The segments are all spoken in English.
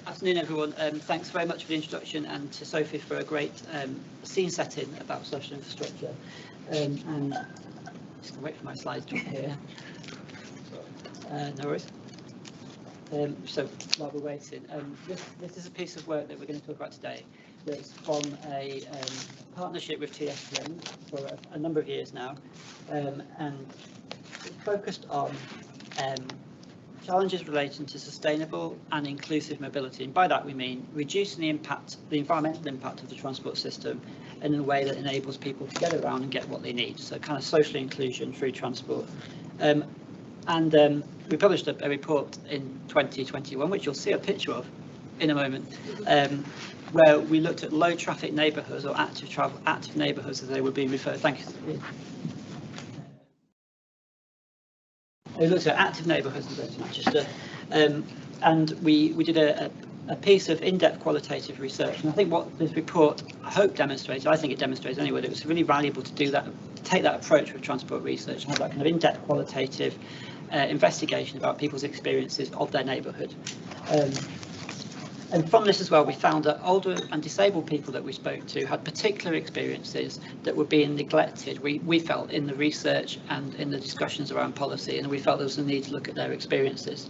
Afternoon, everyone. Thanks very much for the introduction, and to Sophie for a great scene setting about social infrastructure. And just gonna wait for my slides to appear. No worries. So while we're waiting, this is a piece of work that we're going to talk about today. That's from a partnership with TSGN for a number of years now, and it's focused on challenges relating to sustainable and inclusive mobility, and by that we mean reducing the environmental impact of the transport system in a way that enables people to get around and get what they need. So kind of social inclusion through transport. We published a report in 2021, which you'll see a picture of in a moment, where we looked at low traffic neighbourhoods, or active neighbourhoods as they would be referred. Thank you. We looked at active neighbourhoods in Greater Manchester, and we did a piece of in-depth qualitative research. And I think what this report, I hope, demonstrates, I think it demonstrates anyway, that it was really valuable to do that, to take that approach with transport research and have that kind of in-depth qualitative investigation about people's experiences of their neighbourhood. And from this as well, we found that older and disabled people that we spoke to had particular experiences that were being neglected, we felt, in the research and in the discussions around policy, and we felt there was a need to look at their experiences.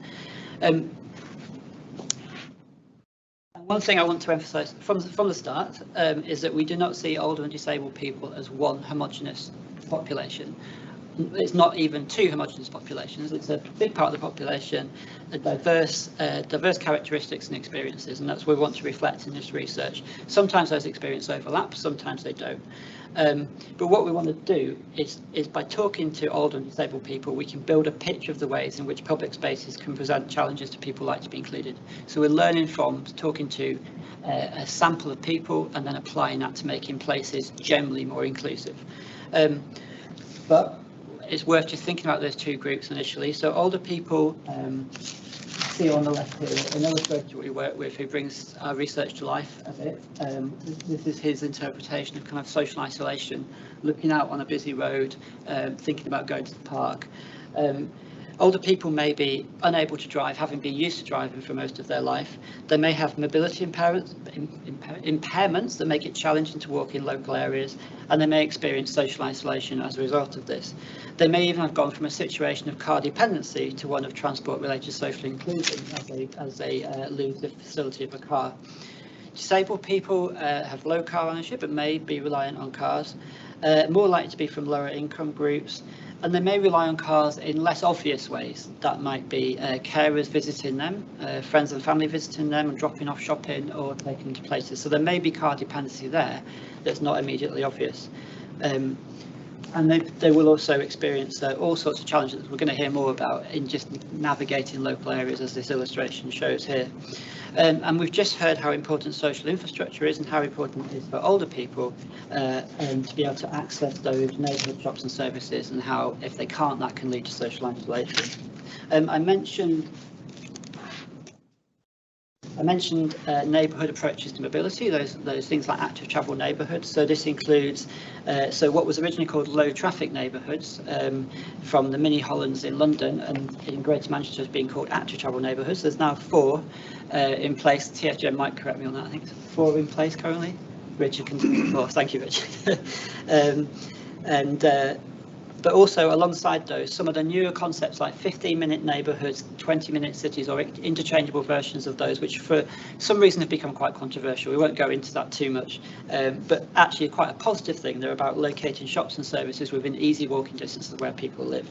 One thing I want to emphasise from the start is that we do not see older and disabled people as one homogenous population. It's not even two homogenous populations. It's a big part of the population, diverse characteristics and experiences, and that's what we want to reflect in this research. Sometimes those experiences overlap, sometimes they don't. But what we want to do is by talking to older and disabled people, we can build a picture of the ways in which public spaces can present challenges to people like to be included. So we're learning from talking to a sample of people and then applying that to making places generally more inclusive. But it's worth just thinking about those two groups initially. So older people, see on the left here an illustrator we work with who brings our research to life a bit. This is his interpretation of kind of social isolation, looking out on a busy road, thinking about going to the park. Older people may be unable to drive, having been used to driving for most of their life. They may have mobility impairments that make it challenging to walk in local areas, and they may experience social isolation as a result of this. They may even have gone from a situation of car dependency to one of transport-related social inclusion as they lose the facility of a car. Disabled people have low car ownership and may be reliant on cars, more likely to be from lower income groups, and they may rely on cars in less obvious ways. That might be carers visiting them, friends and family visiting them and dropping off shopping or taking them to places. So there may be car dependency there that's not immediately obvious. And they will also experience all sorts of challenges that we're going to hear more about in just navigating local areas, as this illustration shows here. And we've just heard how important social infrastructure is and how important it is for older people to be able to access those neighbourhood shops and services, and how, if they can't, that can lead to social isolation. I mentioned neighbourhood approaches to mobility, those things like active travel neighbourhoods. So this includes what was originally called low traffic neighbourhoods, from the mini Hollands in London, and in Greater Manchester has been called active travel neighbourhoods. There's now 4 in place. TSGN might correct me on that. I think it's 4 in place currently. Richard can do 4. Thank you, Richard. But also alongside those, some of the newer concepts like 15-minute neighbourhoods, 20-minute cities, or interchangeable versions of those, which for some reason have become quite controversial. We won't go into that too much, but actually quite a positive thing. They're about locating shops and services within easy walking distance of where people live.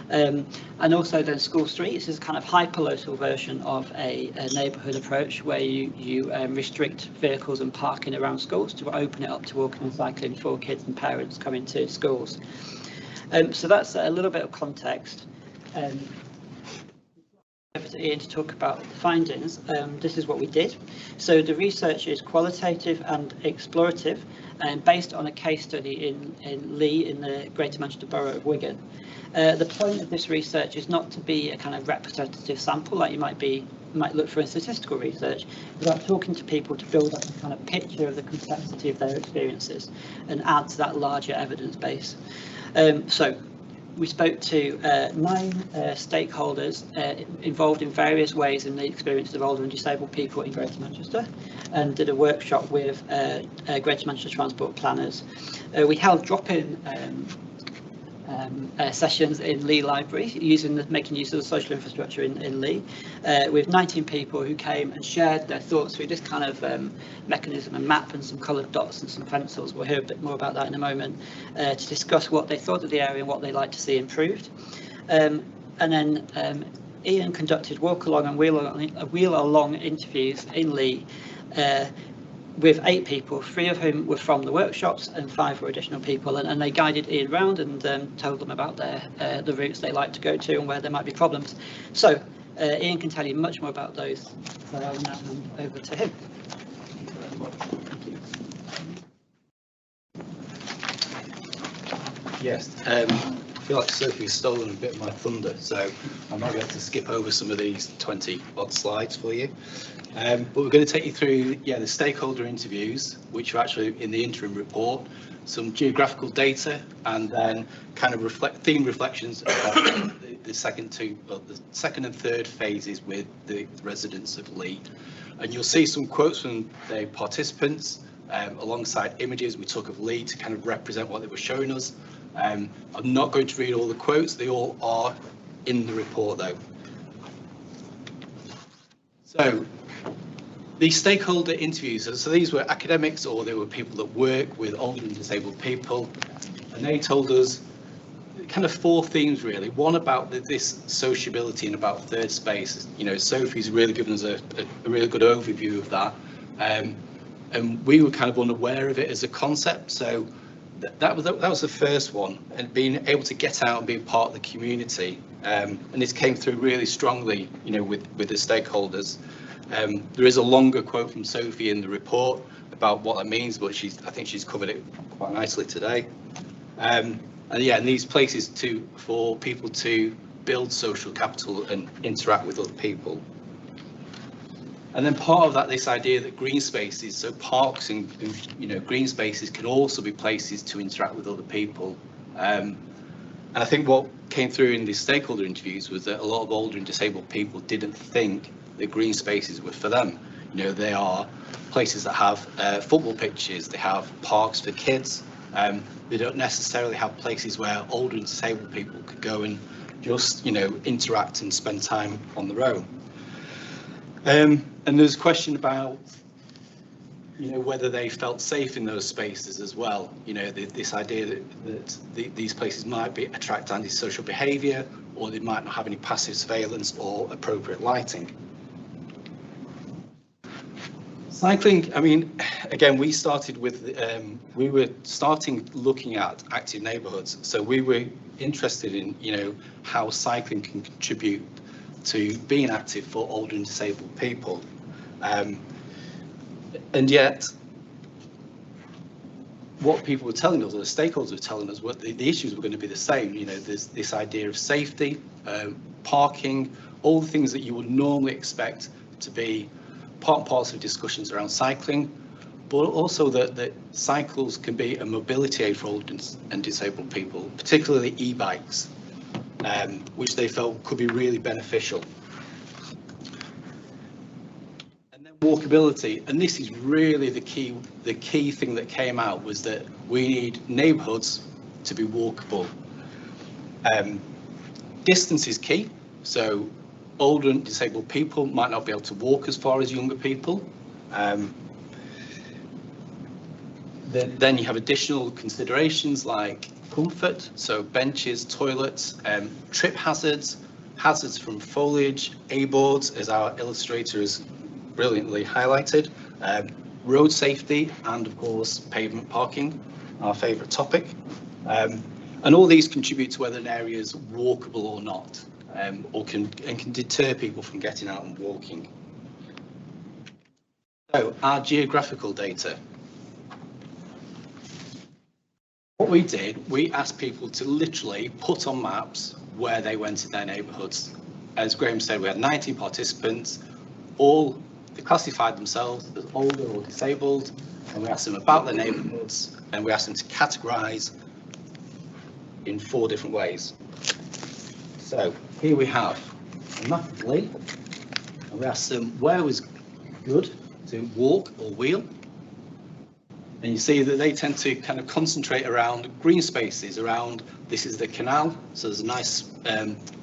And also then school streets is a kind of hyper-local version of a neighbourhood approach, where you restrict vehicles and parking around schools to open it up to walking and cycling for kids and parents coming to schools. So that's a little bit of context. Over to Ian to talk about the findings. This is what we did. So the research is qualitative and explorative, and based on a case study in Lee in the Greater Manchester Borough of Wigan. The point of this research is not to be a kind of representative sample like you might look for in statistical research, but about talking to people to build up a kind of picture of the complexity of their experiences and add to that larger evidence base. So we spoke to 9 stakeholders involved in various ways in the experiences of older and disabled people in Greater Manchester, and did a workshop with Greater Manchester Transport Planners. We held drop-in sessions in Lee Library, making use of the social infrastructure in Lee, with 19 people who came and shared their thoughts through this kind of mechanism, a map and some coloured dots and some pencils. We'll hear a bit more about that in a moment, to discuss what they thought of the area and what they'd like to see improved. And then Ian conducted walk along and wheel along interviews in Lee, with 8 people, 3 of whom were from the workshops and 5 were additional people, and they guided Ian round and told them about the routes they like to go to and where there might be problems. So Ian can tell you much more about those, so I'll now hand over to him. Yes, I feel like Sophie's stolen a bit of my thunder, so I might be able to skip over some of these 20 odd slides for you. But we're going to take you through the stakeholder interviews, which are actually in the interim report, some geographical data, and then kind of theme reflections about the second and third phases with the residents of Lee. And you'll see some quotes from the participants alongside images we took of Lee to kind of represent what they were showing us. I'm not going to read all the quotes, they all are in the report though. So these stakeholder interviews, so these were academics or they were people that work with older and disabled people, and they told us kind of 4 themes really. One about this sociability and about third space. You know, Sophie's really given us a really good overview of that, and we were kind of unaware of it as a concept. So that was the first one, and being able to get out and be part of the community, and this came through really strongly, you know, with the stakeholders. There is a longer quote from Sophie in the report about what that means, but I think she's covered it quite nicely today. And these places for people to build social capital and interact with other people. And then part of that, this idea that green spaces, so parks and green spaces can also be places to interact with other people. And I think what came through in these stakeholder interviews was that a lot of older and disabled people didn't think that green spaces were for them. You know, they are places that have football pitches, they have parks for kids. They don't necessarily have places where older and disabled people could go and just, interact and spend time on their own. And there's a question about, whether they felt safe in those spaces as well. This idea that these places might attract antisocial behaviour, or they might not have any passive surveillance or appropriate lighting. Cycling, again, we started with, we were starting looking at active neighbourhoods. So we were interested in, how cycling can contribute to being active for older and disabled people. And yet, what people were telling us, or the stakeholders were telling us, what the issues were going to be the same. There's this idea of safety, parking, all the things that you would normally expect to be part and parcel of discussions around cycling, but also that cycles can be a mobility aid for older and disabled people, particularly e-bikes, which they felt could be really beneficial. And then walkability, and this is really the key thing that came out, was that we need neighbourhoods to be walkable. Distance is key, so older and disabled people might not be able to walk as far as younger people. Then you have additional considerations like comfort, so benches, toilets, trip hazards, hazards from foliage, A-boards, as our illustrator has brilliantly highlighted, road safety, and of course pavement parking, our favourite topic. And all these contribute to whether an area is walkable or not, or can deter people from getting out and walking. So our geographical data. What we did, we asked people to literally put on maps where they went in their neighbourhoods. As Graeme said, we had 19 participants, they classified themselves as older or disabled, and we asked them about their neighbourhoods, and we asked them to categorise in 4 different ways. So here we have a map of Lee, and we asked them where was good to walk or wheel. And you see that they tend to kind of concentrate around green spaces, around, this is the canal, so there's a nice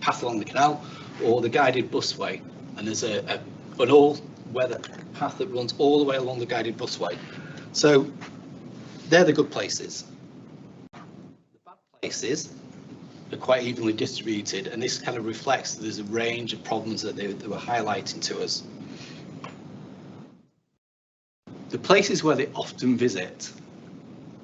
path along the canal, or the guided busway, and there's an all-weather path that runs all the way along the guided busway. So they're the good places. The bad places are quite evenly distributed, and this kind of reflects that there's a range of problems that they were highlighting to us. The places where they often visit,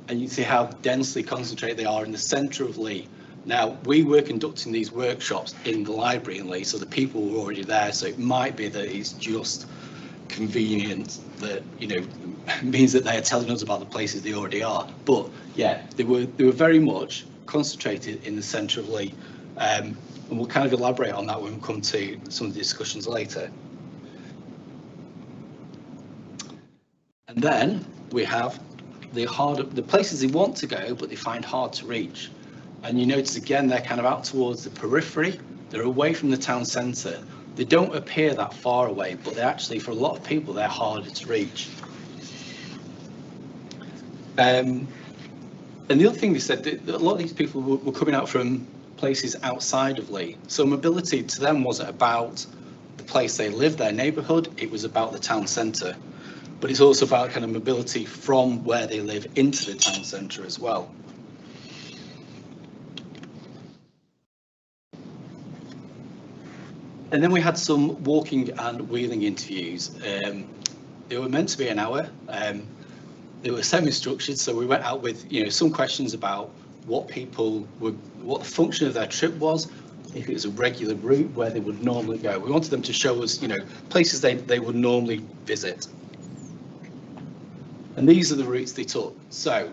and you see how densely concentrated they are in the centre of Lee. Now, we were conducting these workshops in the library in Lee, so the people were already there, so it might be that it's just convenient that, you know, means that they are telling us about the places they already are. But yeah, they were very much concentrated in the centre of Lee, and we'll kind of elaborate on that when we come to some of the discussions later. And then we have the places they want to go, but they find hard to reach. And you notice again, they're kind of out towards the periphery. They're away from the town centre. They don't appear that far away, but they're actually, for a lot of people, they're harder to reach. And the other thing they said, that a lot of these people were coming out from places outside of Lee. So mobility to them wasn't about the place they live, their neighbourhood, it was about the town centre. But it's also about kind of mobility from where they live into the town centre as well. And then we had some walking and wheeling interviews. They were meant to be an hour. They were semi-structured, so we went out with, you know, some questions about what the function of their trip was, if it was a regular route where they would normally go. We wanted them to show us, you know, places they would normally visit. And these are the routes they took. So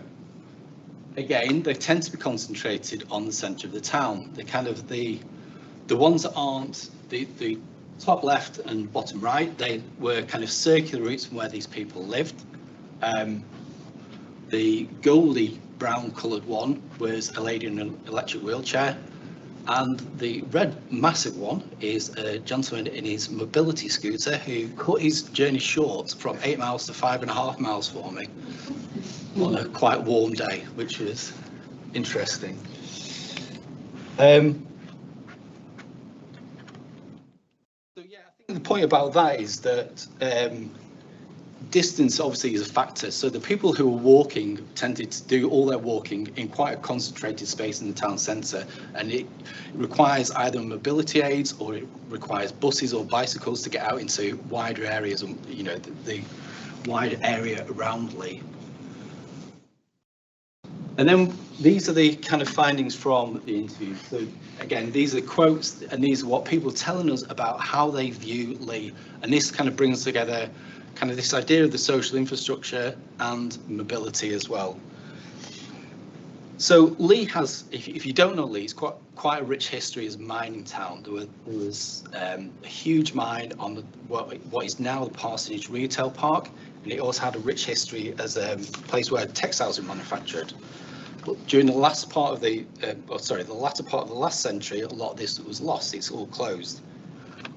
again, they tend to be concentrated on the centre of the town. They're kind of the ones that aren't the top left and bottom right. They were kind of circular routes from where these people lived. The goldy brown coloured one was a lady in an electric wheelchair, and the red massive one is a gentleman in his mobility scooter who cut his journey short from 8 miles to 5.5 miles for me on a quite warm day, which was interesting. So yeah, I think the point about that is that distance obviously is a factor. So the people who were walking tended to do all their walking in quite a concentrated space in the town centre, and it requires either mobility aids or it requires buses or bicycles to get out into wider areas, and you know, the wider area around Lee. And then these are the kind of findings from the interview. So again, these are quotes, and these are what people are telling us about how they view Lee, and this kind of brings together kind of this idea of the social infrastructure and mobility as well. So Lee has, if you don't know Lee, it's quite a rich history as a mining town. There was a huge mine on what is now the Parsonage Retail Park, and it also had a rich history as a place where textiles were manufactured. But during the latter part of the last century, a lot of this was lost. It's all closed.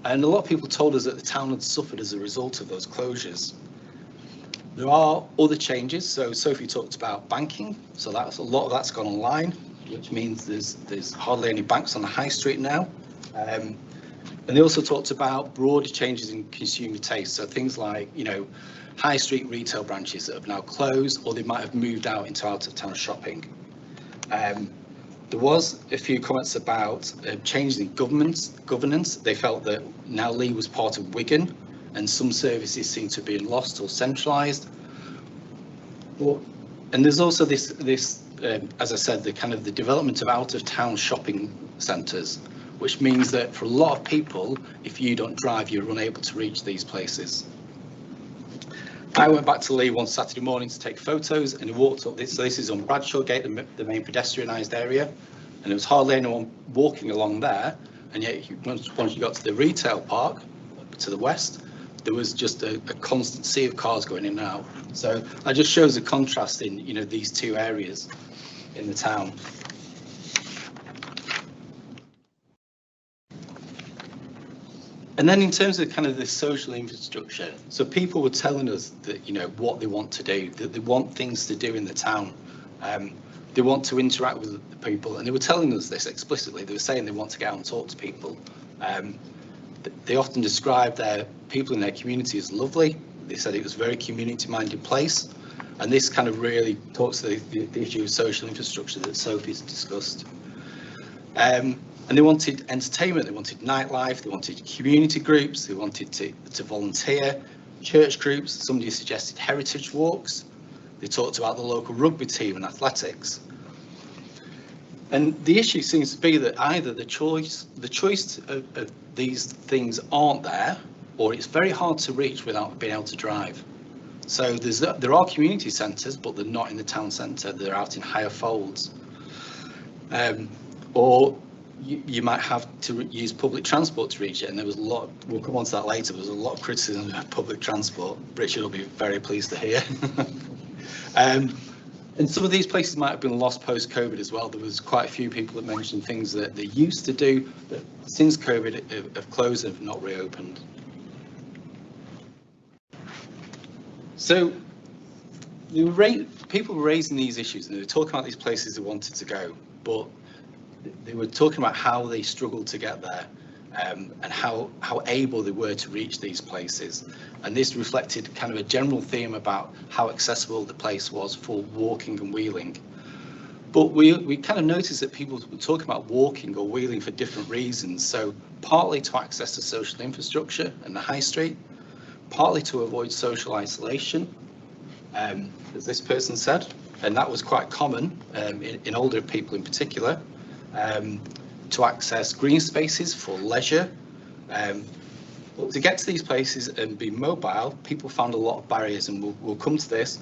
And a lot of people told us that the town had suffered as a result of those closures. There are other changes. So Sophie talked about banking. So that's a lot of that's gone online, which means there's hardly any banks on the high street now. And they also talked about broader changes in consumer taste. So things like, you know, high street retail branches that have now closed, or they might have moved out into out of town shopping. There was a few comments about changes in governance. They felt that now Lee was part of Wigan, and some services seem to be lost or centralised. And there's also this, as I said, the kind of the development of out-of-town shopping centres, which means that for a lot of people, if you don't drive, you're unable to reach these places. I went back to Lee one Saturday morning to take photos, and walked up this. So this is on Bradshaw Gate, the main pedestrianised area, and there was hardly anyone walking along there. And yet, once you got to the retail park to the west, there was just a constant sea of cars going in and out. So that just shows a contrast in, you know, these two areas in the town. And then in terms of kind of the social infrastructure, so people were telling us that, you know, what they want to do, that they want things to do in the town. They want to interact with the people, and they were telling us this explicitly. They were saying they want to get out and talk to people. They often describe their people in their community as lovely. They said it was a very community-minded place, and this kind of really talks to the issue of social infrastructure that Sophie's discussed. And they wanted entertainment, they wanted nightlife, they wanted community groups, they wanted to volunteer, church groups. Somebody suggested heritage walks. They talked about the local rugby team and athletics. And the issue seems to be that either the choice of these things aren't there, or it's very hard to reach without being able to drive. So there are community centres, but they're not in the town centre, they're out in higher folds. Or you might have to use public transport to reach it, and there was a lot, we'll come on to that later, there was a lot of criticism of public transport. Richard will be very pleased to hear. And some of these places might have been lost post-COVID as well. There was quite a few people that mentioned things that they used to do, but since COVID have closed and have not reopened. So people were raising these issues, and they were talking about these places they wanted to go, but they were talking about how they struggled to get there, and how able they were to reach these places. And this reflected kind of a general theme about how accessible the place was for walking and wheeling. But we kind of noticed that people were talking about walking or wheeling for different reasons. So partly to access the social infrastructure and the high street, partly to avoid social isolation, as this person said, and that was quite common in older people in particular. To access green spaces for leisure. But to get to these places and be mobile, people found a lot of barriers, and we'll come to this.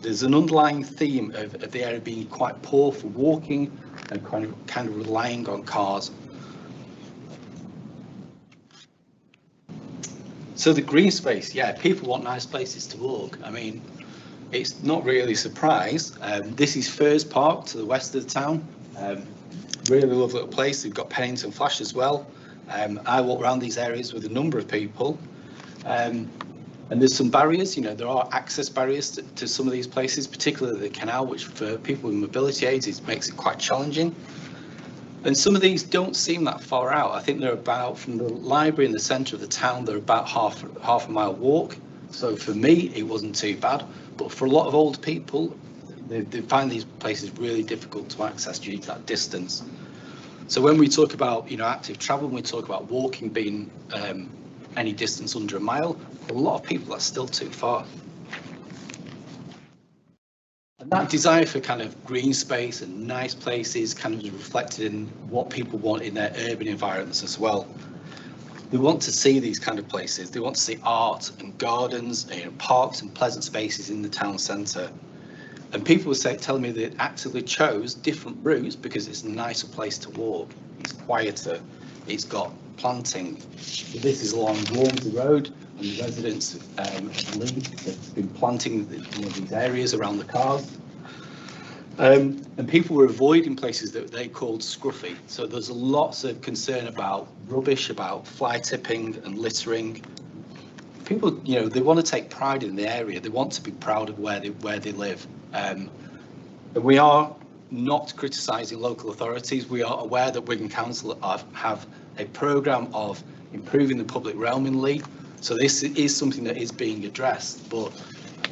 There's an underlying theme of the area being quite poor for walking and kind of relying on cars. So the green space, yeah, people want nice places to walk. I mean, it's not really a surprise. This is Firs Park to the west of the town. Really lovely little place. They've got Pennington Flash as well. I walk around these areas with a number of people, and there's some barriers. You know, there are access barriers to some of these places, particularly the canal, which for people with mobility aids makes it quite challenging. And some of these don't seem that far out. I think they're about, from the library in the centre of the town, they're about half a mile walk. So for me, it wasn't too bad. But for a lot of old people, they find these places really difficult to access due to that distance. So when we talk about, you know, active travel, when we talk about walking being any distance under a mile, for a lot of people that's still too far. And that desire for kind of green space and nice places kind of is reflected in what people want in their urban environments as well. They want to see these kind of places. They want to see art and gardens, you know, parks and pleasant spaces in the town centre. And people were telling me they actively chose different routes because it's a nicer place to walk. It's quieter. It's got planting. So this is along Walmsley Road, and the residents have been planting these areas around the cars. And people were avoiding places that they called scruffy. So there's lots of concern about rubbish, about fly tipping and littering. People, you know, they want to take pride in the area. They want to be proud of where they live. And we are not criticising local authorities. We are aware that Wigan Council have a programme of improving the public realm in Lee. So this is something that is being addressed, but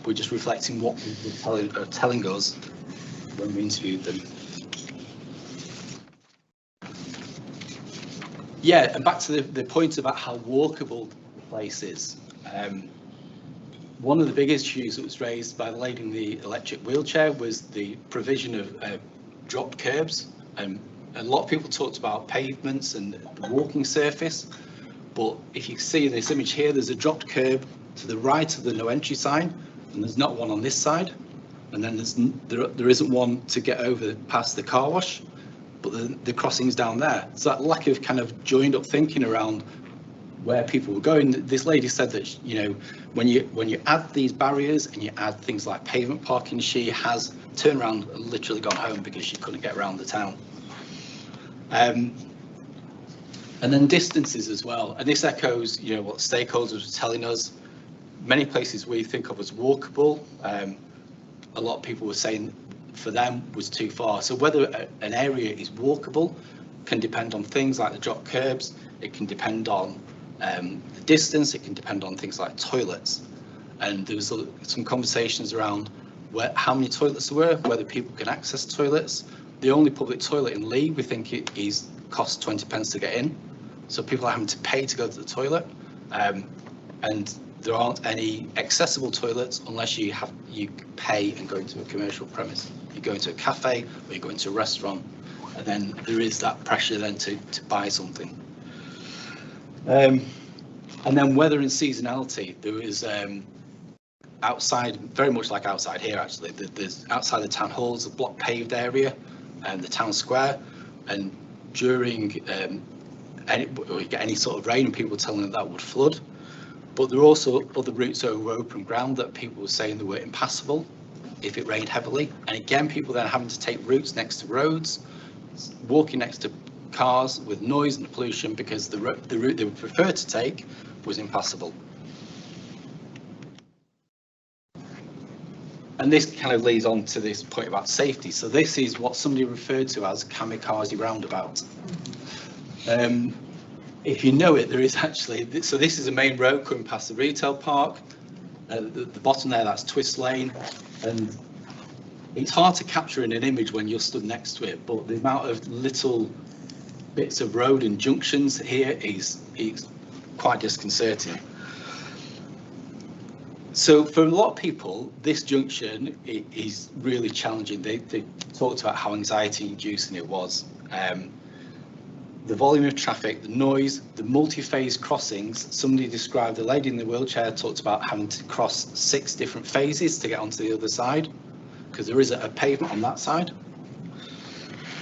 we're just reflecting what people are telling us when we interviewed them. Yeah, and back to the point about how walkable the place is. One of the biggest issues that was raised by the lady in the electric wheelchair was the provision of dropped curbs. A lot of people talked about pavements and the walking surface, but if you see in this image here, there's a dropped curb to the right of the no entry sign, and there's not one on this side, and then there isn't one to get over past the car wash, but the crossing's down there. So that lack of kind of joined up thinking around where people were going. This lady said that, you know, when you add these barriers and you add things like pavement parking, she has turned around and literally gone home because she couldn't get around the town. And then distances as well. And this echoes, you know, what stakeholders were telling us. Many places we think of as walkable, a lot of people were saying for them was too far. So whether an area is walkable can depend on things like the drop curbs. It can depend on the distance. It can depend on things like toilets. And there was some conversations around how many toilets there were, whether people can access toilets. The only public toilet in Lee, we think it costs 20 pence to get in. So people are having to pay to go to the toilet. And there aren't any accessible toilets unless you pay and go into a commercial premise. You go into a cafe or you go into a restaurant, and then there is that pressure then to buy something. And then weather and seasonality. There is outside, very much like outside here actually, there's outside the town halls, a block paved area and the town square, and during we get any sort of rain, people telling that would flood. But there are also other routes over open ground that people were saying they were impassable if it rained heavily. And again, people then having to take routes next to roads, walking next to cars with noise and pollution because the route they would prefer to take was impassable. And this kind of leads on to this point about safety. So this is what somebody referred to as kamikaze roundabout. If you know it, there is actually, so this is a main road coming past the retail park. The bottom there, that's Twist Lane. And it's hard to capture in an image when you're stood next to it, but the amount of little bits of road and junctions here is quite disconcerting. So for a lot of people, this junction is really challenging. They talked about how anxiety inducing it was. The volume of traffic, the noise, the multi-phase crossings. Somebody described, a lady in the wheelchair talked about having to cross 6 different phases to get onto the other side, because there is a pavement on that side.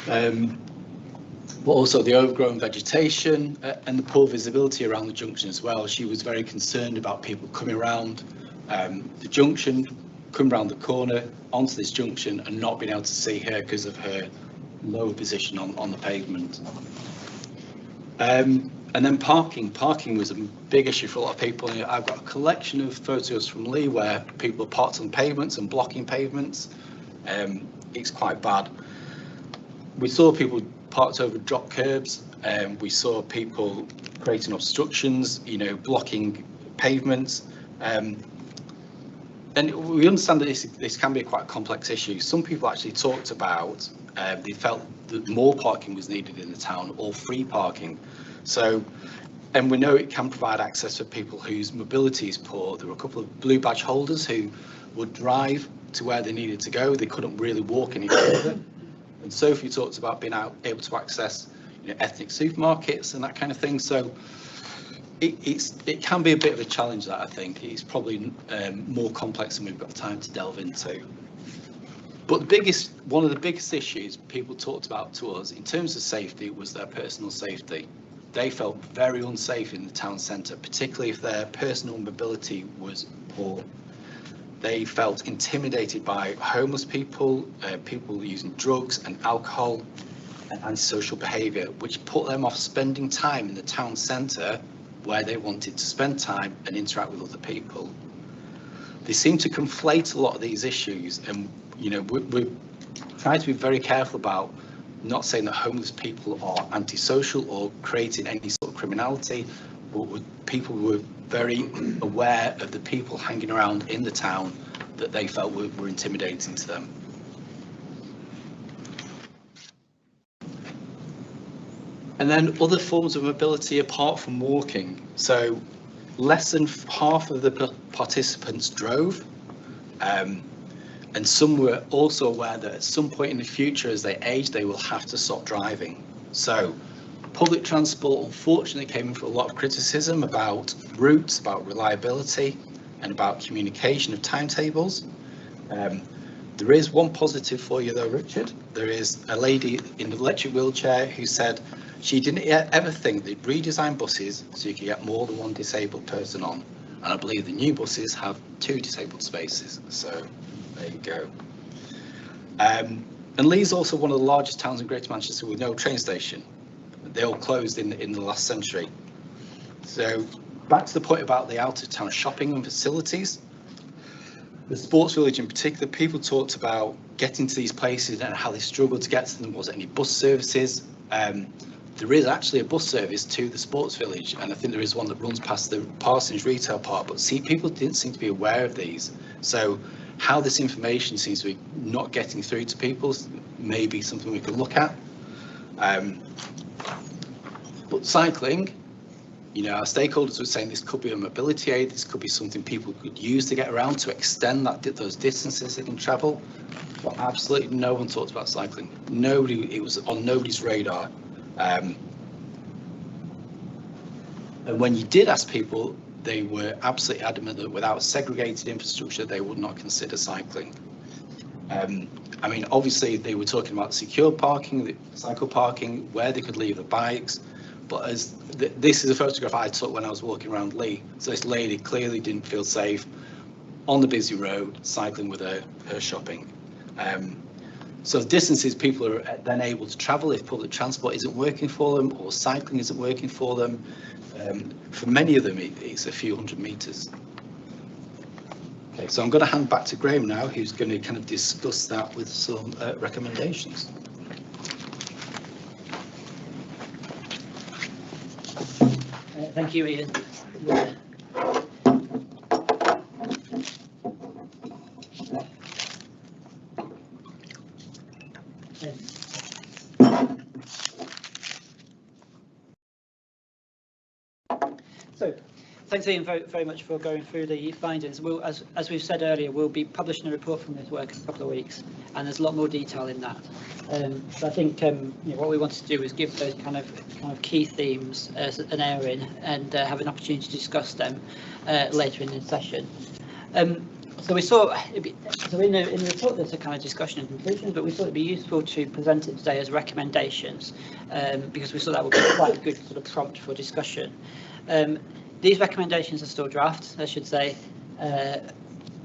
But also the overgrown vegetation and the poor visibility around the junction as well. She was very concerned about people coming around the junction, coming around the corner onto this junction and not being able to see her because of her lower position on the pavement. And then parking. Parking was a big issue for a lot of people. I've got a collection of photos from Lee where people are parked on pavements and blocking pavements. It's quite bad. We saw people parked over drop curbs. We saw people creating obstructions, you know, blocking pavements. And we understand that this can be a quite complex issue. Some people actually talked about they felt that more parking was needed in the town, or free parking. So, and we know it can provide access for people whose mobility is poor. There were a couple of blue badge holders who would drive to where they needed to go. They couldn't really walk any further. And Sophie talked about being able to access, you know, ethnic supermarkets and that kind of thing. So it can be a bit of a challenge, that I think. It's probably more complex than we've got time to delve into. But one of the biggest issues people talked about to us in terms of safety was their personal safety. They felt very unsafe in the town centre, particularly if their personal mobility was poor. They felt intimidated by homeless people, people using drugs and alcohol and antisocial behaviour, which put them off spending time in the town centre where they wanted to spend time and interact with other people. They seem to conflate a lot of these issues, and you know, we're trying to be very careful about not saying that homeless people are antisocial or creating any sort of criminality, but people were very aware of the people hanging around in the town that they felt were intimidating to them. And then other forms of mobility apart from walking. So less than half of the participants drove. And some were also aware that at some point in the future, as they age, they will have to stop driving. So public transport, unfortunately, came in for a lot of criticism about routes, about reliability, and about communication of timetables. There is one positive for you though, Richard. There is a lady in an electric wheelchair who said she didn't ever think they'd redesign buses so you could get more than one disabled person on. And I believe the new buses have 2 disabled spaces. So there you go. And Lee's also one of the largest towns in Greater Manchester with no train station. they all closed in the last century. So back to the point about the out of town shopping and facilities. The sports village in particular, people talked about getting to these places and how they struggled to get to them. Wasn't any bus services? There is actually a bus service to the sports village, and I think there is one that runs past the Parsons retail park, but see, people didn't seem to be aware of these. So how this information seems to be not getting through to people may be something we could look at. But cycling, you know, our stakeholders were saying this could be a mobility aid, this could be something people could use to get around, to extend those distances they can travel. But absolutely no one talked about cycling. Nobody, it was on nobody's radar. And when you did ask people, they were absolutely adamant that without segregated infrastructure, they would not consider cycling. I mean, obviously, they were talking about secure parking, the cycle parking, where they could leave the bikes. But as this is a photograph I took when I was walking around Lee. So this lady clearly didn't feel safe on the busy road, cycling with her shopping. So the distances people are then able to travel if public transport isn't working for them or cycling isn't working for them. For many of them, it's a few hundred meters. Okay, so I'm going to hand back to Graeme now, who's going to kind of discuss that with some recommendations. Thank you, Ian. So, thanks, Ian, very much for going through the findings. We'll, as we've said earlier, we'll be publishing a report from this work in a couple of weeks, and there's a lot more detail in that. So I think you know, what we want to do is give those kind of key themes as an airing and have an opportunity to discuss them later in the session. So we saw, so in the report there's a kind of discussion and conclusion, but we thought it'd be useful to present it today as recommendations because we saw that would be quite a good sort of prompt for discussion. These recommendations are still drafts, I should say.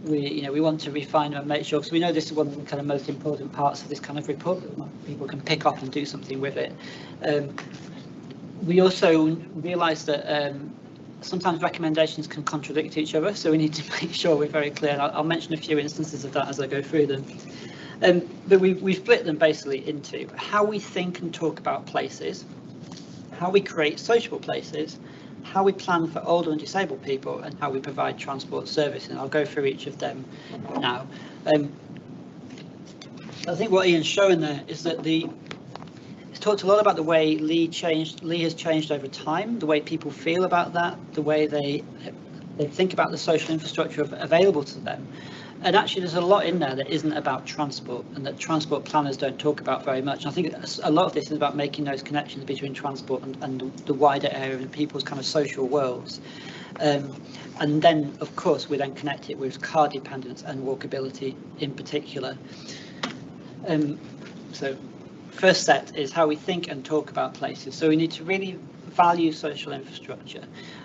We want to refine them and make sure, because we know this is one of the kind of most important parts of this kind of report, that people can pick up and do something with it. We also realise that sometimes recommendations can contradict each other, so we need to make sure we're very clear. And I'll mention a few instances of that as I go through them. But we've split them basically into how we think and talk about places, how we create sociable places, how we plan for older and disabled people, and how we provide transport service. And I'll go through each of them now. I think what Ian's showing there is that he's talked a lot about the way Lee has changed over time, the way people feel about that, the way they think about the social infrastructure available to them. And actually there's a lot in there that isn't about transport, and that transport planners don't talk about very much. And I think a lot of this is about making those connections between transport and the wider area and people's kind of social worlds. And then, of course, we then connect it with car dependence and walkability in particular. So first set is how we think and talk about places. So we need to really value social infrastructure.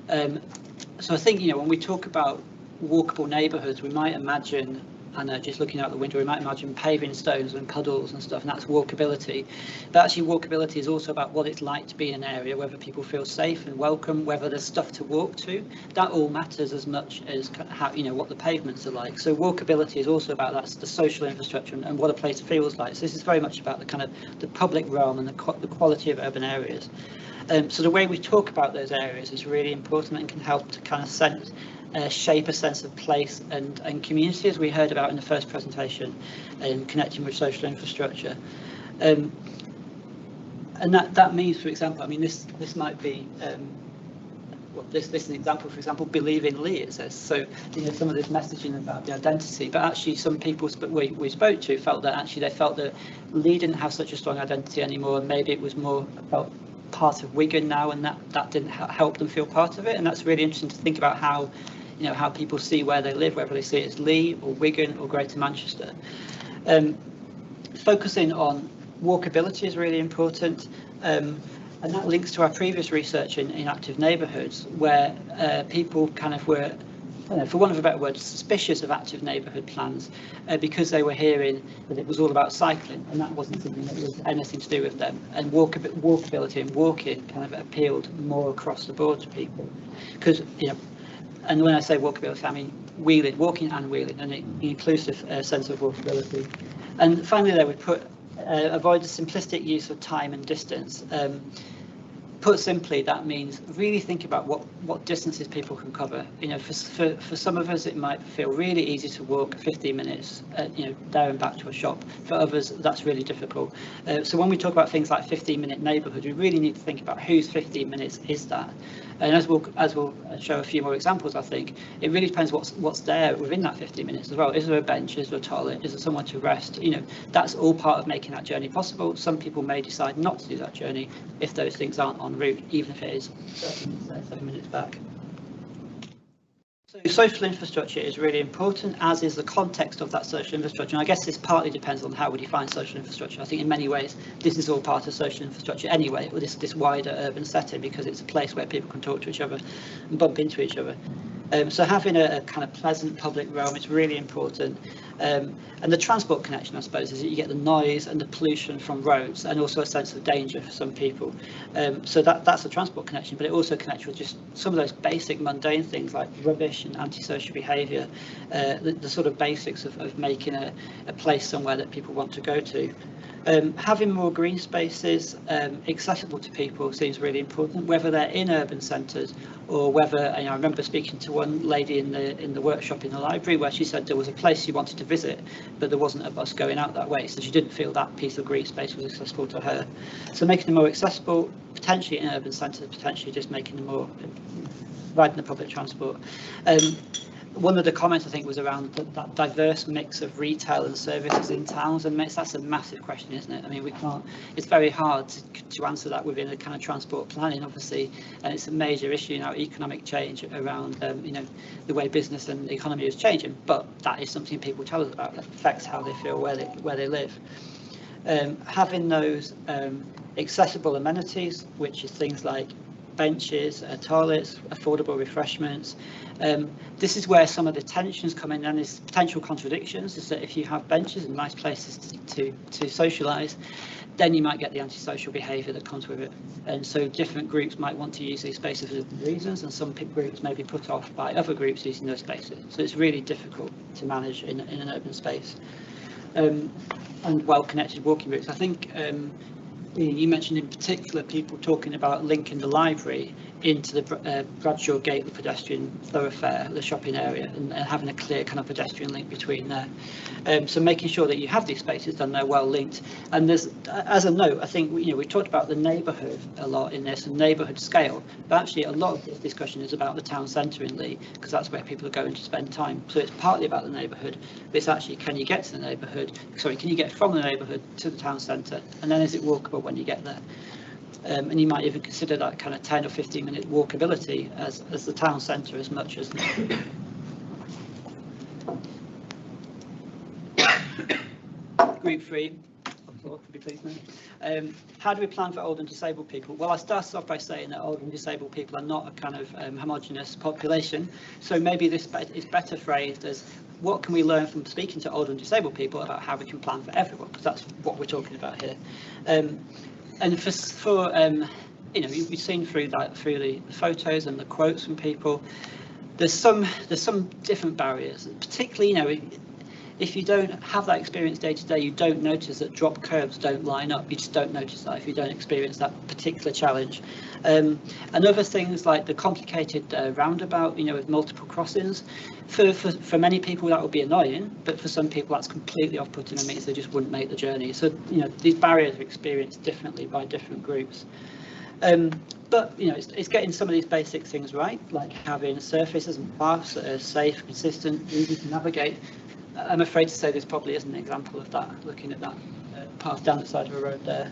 So I think, when we talk about walkable neighbourhoods, we might imagine, and just looking out the window, we might imagine paving stones and puddles and stuff, and that's walkability. But actually walkability is also about what it's like to be in an area, whether people feel safe and welcome, whether there's stuff to walk to. That all matters as much as how, what the pavements are like. So walkability is also about that's the social infrastructure and what a place feels like. So this is very much about the kind of the public realm and the quality of urban areas. So the way we talk about those areas is really important and can help to kind of shape a sense of place and community, as we heard about in the first presentation, and connecting with social infrastructure. And that means, for example, I mean, this might be, this is an example, for example, believe in Lee, it says. So, some of this messaging about the identity, but actually some people we spoke to felt that actually they felt that Lee didn't have such a strong identity anymore, and maybe it was more about part of Wigan now, and that didn't help them feel part of it. And that's really interesting to think about how people see where they live, whether they see it as Lee or Wigan or Greater Manchester. Focusing on walkability is really important, and that links to our previous research in active neighbourhoods, where people kind of were don't know, for want of a better word, suspicious of active neighbourhood plans because they were hearing that it was all about cycling, and that wasn't something that was anything to do with them. And walkability and walking kind of appealed more across the board to people, because and when I say walkability, I mean wheeling, walking and wheeling, and an inclusive sense of walkability. And finally, they would avoid the simplistic use of time and distance. Put simply, that means really think about what distances people can cover. For some of us, it might feel really easy to walk 15 minutes, there and back to a shop. For others, that's really difficult. So when we talk about things like 15-minute neighbourhood, we really need to think about whose 15 minutes is that. And as we'll show a few more examples, I think it really depends what's there within that 15 minutes as well. Is there a bench? Is there a toilet? Is there somewhere to rest? That's all part of making that journey possible. Some people may decide not to do that journey if those things aren't en route, even if it is 7 minutes back. So social infrastructure is really important, as is the context of that social infrastructure. And I guess this partly depends on how we define social infrastructure. I think in many ways this is all part of social infrastructure anyway, with this wider urban setting, because it's a place where people can talk to each other and bump into each other. So having a kind of pleasant public realm is really important. And the transport connection, I suppose, is that you get the noise and the pollution from roads, and also a sense of danger for some people. So that's the transport connection, but it also connects with just some of those basic mundane things like rubbish and antisocial behaviour, the sort of basics of making a place somewhere that people want to go to. Having more green spaces accessible to people seems really important, whether they're in urban centres or whether, I remember speaking to one lady in the workshop in the library where she said there was a place she wanted to visit, but there wasn't a bus going out that way, so she didn't feel that piece of green space was accessible to her. So making them more accessible, potentially in urban centres, potentially just making them more riding the public transport. One of the comments I think was around that diverse mix of retail and services in towns, and that's a massive question, isn't it? I mean, it's very hard to answer that within a kind of transport planning, obviously, and it's a major issue now, economic change around the way business and the economy is changing, but that is something people tell us about that affects how they feel where they live. Having those accessible amenities, which is things like benches, toilets, affordable refreshments. This is where some of the tensions come in, and there's potential contradictions, is that if you have benches and nice places to socialise, then you might get the antisocial behaviour that comes with it. And so different groups might want to use these spaces for different reasons, and some groups may be put off by other groups using those spaces. So it's really difficult to manage in an urban space. And well-connected walking routes. I think you mentioned in particular people talking about linking the library into the Bradshaw Gate, the pedestrian thoroughfare, the shopping area, and having a clear kind of pedestrian link between there. So making sure that you have these spaces and they're well linked. And there's, as a note, I think we've talked about the neighbourhood a lot in this and neighbourhood scale, but actually a lot of this discussion is about the town centre in Leigh, because that's where people are going to spend time. So it's partly about the neighbourhood, but it's actually can you get from the neighbourhood to the town centre, and then is it walkable when you get there? And you might even consider that kind of 10 or 15 minute walkability as the town centre as much as Group 3. How do we plan for old and disabled people? Well, I started off by saying that old and disabled people are not a kind of homogenous population, so maybe this is better phrased as what can we learn from speaking to old and disabled people about how we can plan for everyone, because that's what we're talking about here. And for we've seen through the photos and the quotes from people, there's some different barriers, particularly if you don't have that experience day to day, you don't notice that drop curves don't line up. You just don't notice that if you don't experience that particular challenge. And other things like the complicated roundabout, with multiple crossings. For many people that will be annoying, but for some people that's completely off-putting and means they just wouldn't make the journey. So these barriers are experienced differently by different groups. But it's getting some of these basic things right, like having surfaces and paths that are safe, consistent, easy to navigate. I'm afraid to say this probably isn't an example of that, looking at that path down the side of a road there.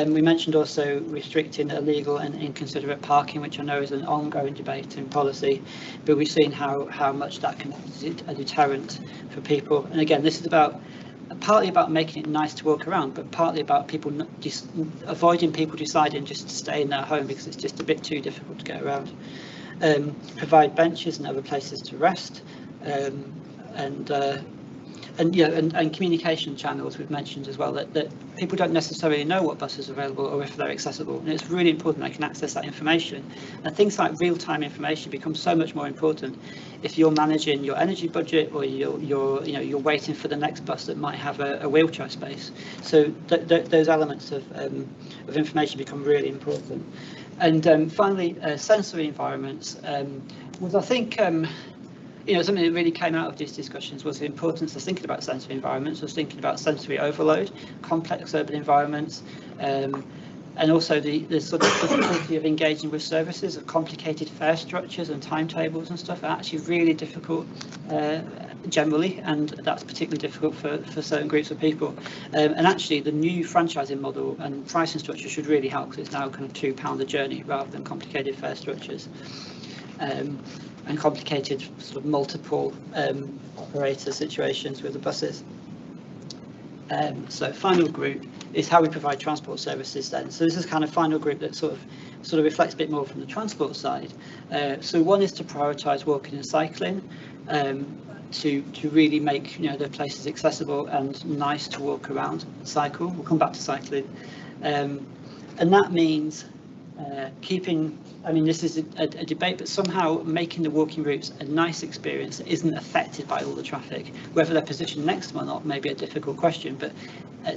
We mentioned also restricting illegal and inconsiderate parking, which I know is an ongoing debate in policy, but we've seen how much that can be a deterrent for people. And again, this is about partly about making it nice to walk around, but partly about people just avoiding people deciding just to stay in their home because it's just a bit too difficult to get around. Provide benches and other places to rest, and communication channels we've mentioned as well, that people don't necessarily know what buses are available or if they're accessible, and it's really important they can access that information. And things like real-time information become so much more important if you're managing your energy budget, or you're waiting for the next bus that might have a wheelchair space. So those elements of information become really important. And finally, sensory environments was, I think, something that really came out of these discussions was the importance of thinking about sensory environments, was thinking about sensory overload, complex urban environments, and also the sort of difficulty of engaging with services, of complicated fare structures and timetables and stuff are actually really difficult generally, and that's particularly difficult for certain groups of people. And actually the new franchising model and pricing structure should really help, because it's now kind of £2 a journey rather than complicated fare structures. And complicated sort of multiple operator situations with the buses. So final group is how we provide transport services then. So this is kind of final group that sort of reflects a bit more from the transport side. So one is to prioritise walking and cycling, to really make the places accessible and nice to walk around and cycle. We'll come back to cycling. And that means keeping, this is a debate, but somehow making the walking routes a nice experience that isn't affected by all the traffic. Whether they're positioned next to them or not may be a difficult question, but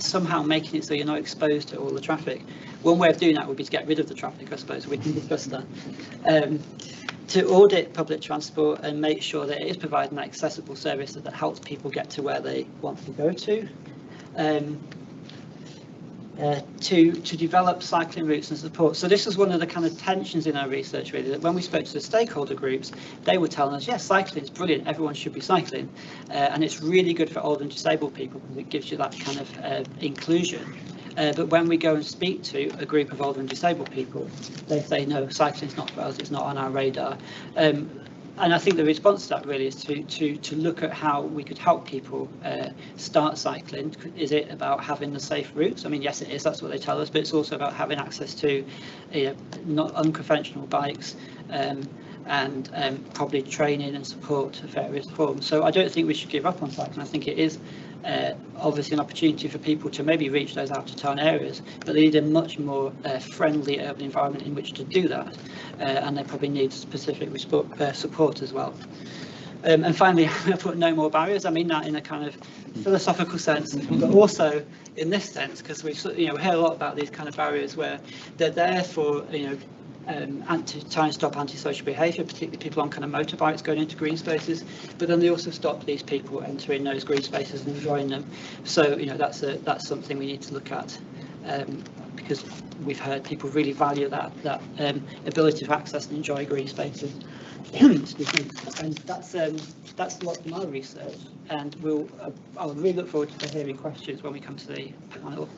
somehow making it so you're not exposed to all the traffic. One way of doing that would be to get rid of the traffic, I suppose. We can discuss that. To audit public transport and make sure that it is providing that accessible service that helps people get to where they want to go to. To develop cycling routes and support. So this was one of the kind of tensions in our research, really, that when we spoke to the stakeholder groups, they were telling us, yes, cycling is brilliant, everyone should be cycling, and it's really good for old and disabled people because it gives you that kind of inclusion. But when we go and speak to a group of old and disabled people, they say, no, cycling's not for us, it's not on our radar. And I think the response to that really is to look at how we could help people start cycling. Is it about having the safe routes? Yes, it is. That's what they tell us. But it's also about having access to not unconventional bikes and probably training and support of various forms. So I don't think we should give up on cycling. I think it is obviously an opportunity for people to maybe reach those out of town areas, but they need a much more friendly urban environment in which to do that, and they probably need specific support as well. And finally, I put no more barriers. I mean that in a kind of philosophical sense, but also in this sense, because we hear a lot about these kind of barriers where they're there for to try and stop antisocial behaviour, particularly people on kind of motorbikes going into green spaces, but then they also stop these people entering those green spaces and enjoying them. So that's something we need to look at, because we've heard people really value that ability to access and enjoy green spaces. Excuse me. And that's a lot from our research, and I'll really look forward to hearing questions when we come to the panel.